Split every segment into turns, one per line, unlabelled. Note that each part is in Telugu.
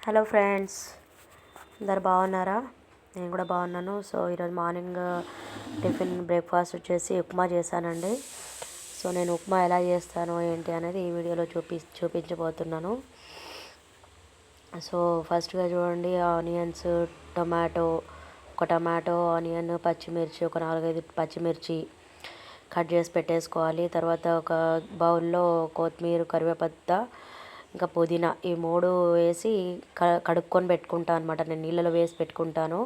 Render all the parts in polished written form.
హలో ఫ్రెండ్స్, అందరు బాగున్నారా? నేను కూడా బాగున్నాను. సో ఈరోజు మార్నింగ్ టిఫిన్ బ్రేక్ఫాస్ట్ వచ్చేసి ఉప్మా చేశానండి. సో నేను ఉప్మా ఎలా చేస్తాను ఏంటి అనేది ఈ వీడియోలో చూపించబోతున్నాను. సో ఫస్ట్గా చూడండి, ఆనియన్స్, ఒక టమాటో, ఆనియన్, పచ్చిమిర్చి, ఒక 4-5 పచ్చిమిర్చి కట్ చేసి పెట్టేసుకోవాలి. తర్వాత ఒక బౌల్లో కొత్తిమీర, కరివేపత్త, ఇంకా పుదీనా, ఈ 3 వేసి కడుక్కొని పెట్టుకుంటాను అనమాట. నేను నీళ్ళలో వేసి పెట్టుకుంటాను.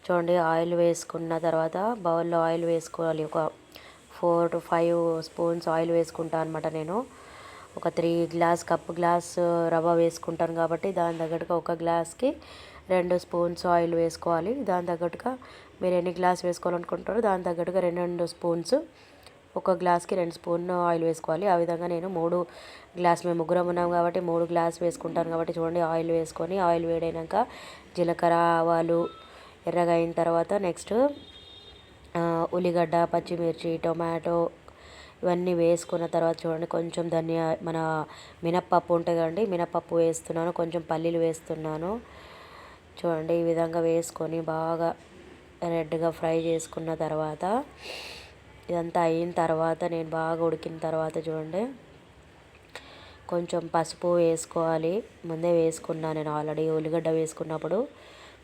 చూడండి, ఆయిల్ వేసుకున్న తర్వాత బౌల్లో ఆయిల్ వేసుకోవాలి. ఒక 4 to 5 స్పూన్స్ ఆయిల్ వేసుకుంటాను అనమాట. నేను ఒక కప్పు గ్లాస్ రవ్వ వేసుకుంటాను కాబట్టి దాని తగ్గట్టుగా ఒక గ్లాస్కి 2 స్పూన్స్ ఆయిల్ వేసుకోవాలి. దాని తగ్గట్టుగా మీరు ఎన్ని గ్లాస్ వేసుకోవాలనుకుంటారో దాని తగ్గట్టుగా 2 స్పూన్స్, ఒక గ్లాస్కి 2 స్పూన్ ఆయిల్ వేసుకోవాలి. ఆ విధంగా నేను 3 గ్లాసులు, మేము ముగ్గురం ఉన్నాం కాబట్టి 3 గ్లాస్ వేసుకుంటాను కాబట్టి చూడండి, ఆయిల్ వేసుకొని ఆయిల్ వేడైనాక జీలకర్ర, ఆవాలు ఎర్రగా అయిన తర్వాత నెక్స్ట్ ఉల్లిగడ్డ, పచ్చిమిర్చి, టొమాటో ఇవన్నీ వేసుకున్న తర్వాత చూడండి, కొంచెం మన మినప్పప్పు ఉంటుంది కదండి, మినప్పప్పు వేస్తున్నాను, కొంచెం పల్లీలు వేస్తున్నాను. చూడండి, ఈ విధంగా వేసుకొని బాగా రెడ్గా ఫ్రై చేసుకున్న తర్వాత ఇదంతా అయిన తర్వాత నేను బాగా ఉడికిన తర్వాత చూడండి, కొంచెం పసుపు వేసుకోవాలి. ముందే వేసుకున్నాను నేను ఆల్రెడీ. ఉల్లిగడ్డ వేసుకున్నప్పుడు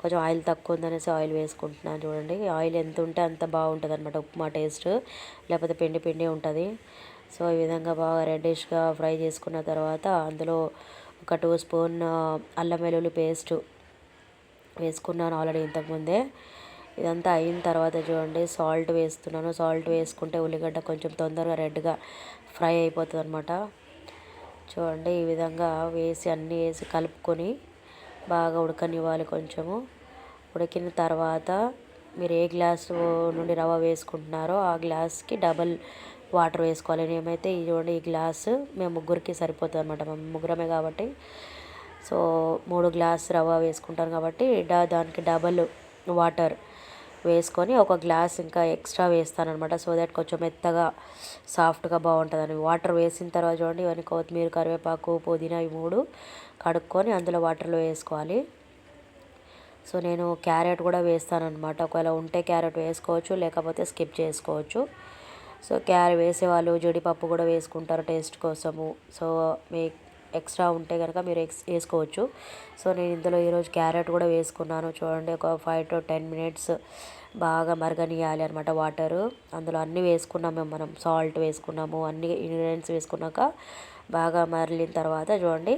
కొంచెం ఆయిల్ తక్కువ ఉందనేసి ఆయిల్ వేసుకుంటున్నాను. చూడండి, ఆయిల్ ఎంత ఉంటే అంత బాగుంటుంది అనమాట ఉప్మా టేస్ట్, లేకపోతే పిండి పిండి ఉంటుంది. సో ఈ విధంగా బాగా రెడ్డిష్గా ఫ్రై చేసుకున్న తర్వాత అందులో ఒక 2 స్పూన్ అల్లం వెల్లుల్లి పేస్ట్ వేసుకున్నాను ఆల్రెడీ ఇంతకుముందే. ఇదంతా అయిన తర్వాత చూడండి, సాల్ట్ వేస్తున్నాను. సాల్ట్ వేసుకుంటే ఉల్లిగడ్డ కొంచెం తొందరగా రెడ్గా ఫ్రై అయిపోతుంది అనమాట. చూడండి, ఈ విధంగా వేసి అన్నీ వేసి కలుపుకొని బాగా ఉడకనివ్వాలి. కొంచెము ఉడికిన తర్వాత మీరు ఏ గ్లాసు నుండి రవ్వ వేసుకుంటున్నారో ఆ గ్లాస్కి డబల్ వాటర్ వేసుకోవాలి. నేమైతే చూడండి, ఈ గ్లాసు మేము ముగ్గురికి సరిపోతుంది అనమాట, మేము ముగ్గురమే కాబట్టి. సో 3 గ్లాస్ రవ్వ వేసుకుంటాను కాబట్టి దానికి డబల్ వాటర్ వేసుకొని ఒక గ్లాస్ ఇంకా ఎక్స్ట్రా వేస్తానమాట. సో దట్ కొంచెం మెత్తగా సాఫ్ట్గా బాగుంటుందని. వాటర్ వేసిన తర్వాత చూడండి, ఇవన్నీ కొత్తిమీర, కరివేపాకు, పుదీనా ఈ 3 కడుక్కొని అందులో వాటర్లో వేసుకోవాలి. సో నేను క్యారెట్ కూడా వేస్తానమాట. ఒకవేళ ఉంటే క్యారెట్ వేసుకోవచ్చు, లేకపోతే స్కిప్ చేసుకోవచ్చు. సో వేసేవాళ్ళు జీడిపప్పు కూడా వేసుకుంటారు టేస్ట్ కోసము. సో మీ ఎక్స్ట్రా ఉంటే కనుక మీరు వేసుకోవచ్చు. సో నేను ఇందులో ఈరోజు క్యారెట్ కూడా వేసుకున్నాను. చూడండి, ఒక 5 to 10 మినిట్స్ బాగా మరగనియాలి అనమాట వాటరు. అందులో అన్నీ వేసుకున్నాము, మనం సాల్ట్ వేసుకున్నాము, అన్ని ఇంగ్రీడియంట్స్ వేసుకున్నాక బాగా మరలిన తర్వాత చూడండి,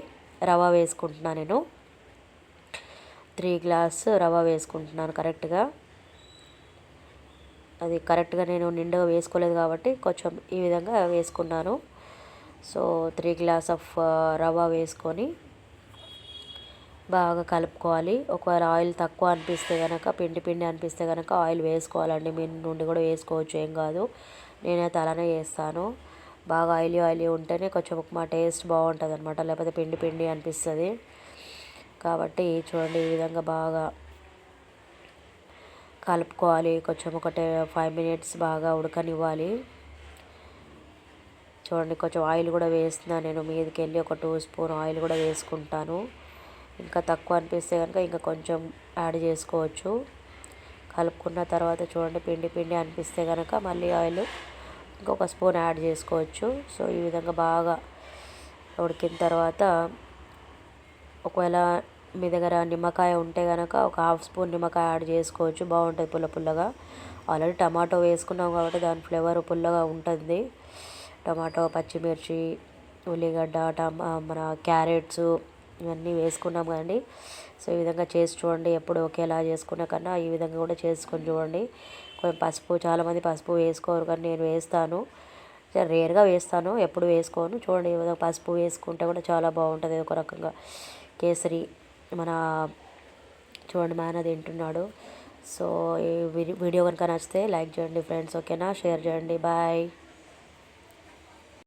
రవ్వ వేసుకుంటున్నాను. నేను 3 గ్లాస్ రవ్వ వేసుకుంటున్నాను కరెక్ట్గా. అది కరెక్ట్గా నేను నిండుగా వేసుకోలేదు కాబట్టి కొంచెం ఈ విధంగా వేసుకున్నాను. సో 3 గ్లాస్ ఆఫ్ రవ్వ వేసుకొని బాగా కలుపుకోవాలి. ఒకవేళ ఆయిల్ తక్కువ అనిపిస్తే కనుక, పిండి పిండి అనిపిస్తే కనుక ఆయిల్ వేసుకోవాలండి. మీ నుండి కూడా వేసుకోవచ్చు, ఏం కాదు. నేనైతే అలానే చేస్తాను. బాగా ఆయిలీ ఉంటేనే కొంచెం ఉప్మా టేస్ట్ బాగుంటుంది అనమాట, లేకపోతే పిండి పిండి అనిపిస్తుంది. కాబట్టి చూడండి, ఈ విధంగా బాగా కలుపుకోవాలి. కొంచెం ఒక 5 మినిట్స్ బాగా ఉడకనివ్వాలి. చూడండి, కొంచెం ఆయిల్ కూడా వేస్తున్నాను నేను. మీదకి వెళ్ళి ఒక 2 స్పూన్ ఆయిల్ కూడా వేసుకుంటాను. ఇంకా తక్కువ అనిపిస్తే కనుక ఇంకా కొంచెం యాడ్ చేసుకోవచ్చు. కలుపుకున్న తర్వాత చూడండి, పిండి పిండి అనిపిస్తే కనుక మళ్ళీ ఆయిల్ ఇంకొక స్పూన్ యాడ్ చేసుకోవచ్చు. సో ఈ విధంగా బాగా ఉడికిన తర్వాత ఒకవేళ మీ దగ్గర నిమ్మకాయ ఉంటే కనుక ఒక 1/2 స్పూన్ నిమ్మకాయ యాడ్ చేసుకోవచ్చు, బాగుంటుంది పుల్లగా. ఆల్రెడీ టమాటో వేసుకున్నాం కాబట్టి దాని ఫ్లేవర్ పుల్లగా ఉంటుంది. టమాటో, పచ్చిమిర్చి, ఉల్లిగడ్డ, మన క్యారెట్స్ ఇవన్నీ వేసుకున్నాం కదండి. సో ఈ విధంగా చేసి చూడండి. ఎప్పుడు ఒకేలా చేసుకున్న కన్నా ఈ విధంగా కూడా చేసుకొని చూడండి. కొంచెం పసుపు, చాలామంది పసుపు వేసుకోరు కానీ నేను వేస్తాను. రేర్గా వేస్తాను, ఎప్పుడు వేసుకోను. చూడండి, ఈ విధంగా పసుపు వేసుకుంటే కూడా చాలా బాగుంటుంది. ఒక రకంగా కేసరి మన చూడండి, మా ఆయన తింటున్నాడు. సో ఈ వీడియో కనుక నచ్చితే లైక్ చేయండి ఫ్రెండ్స్, ఓకేనా? షేర్ చేయండి. బాయ్.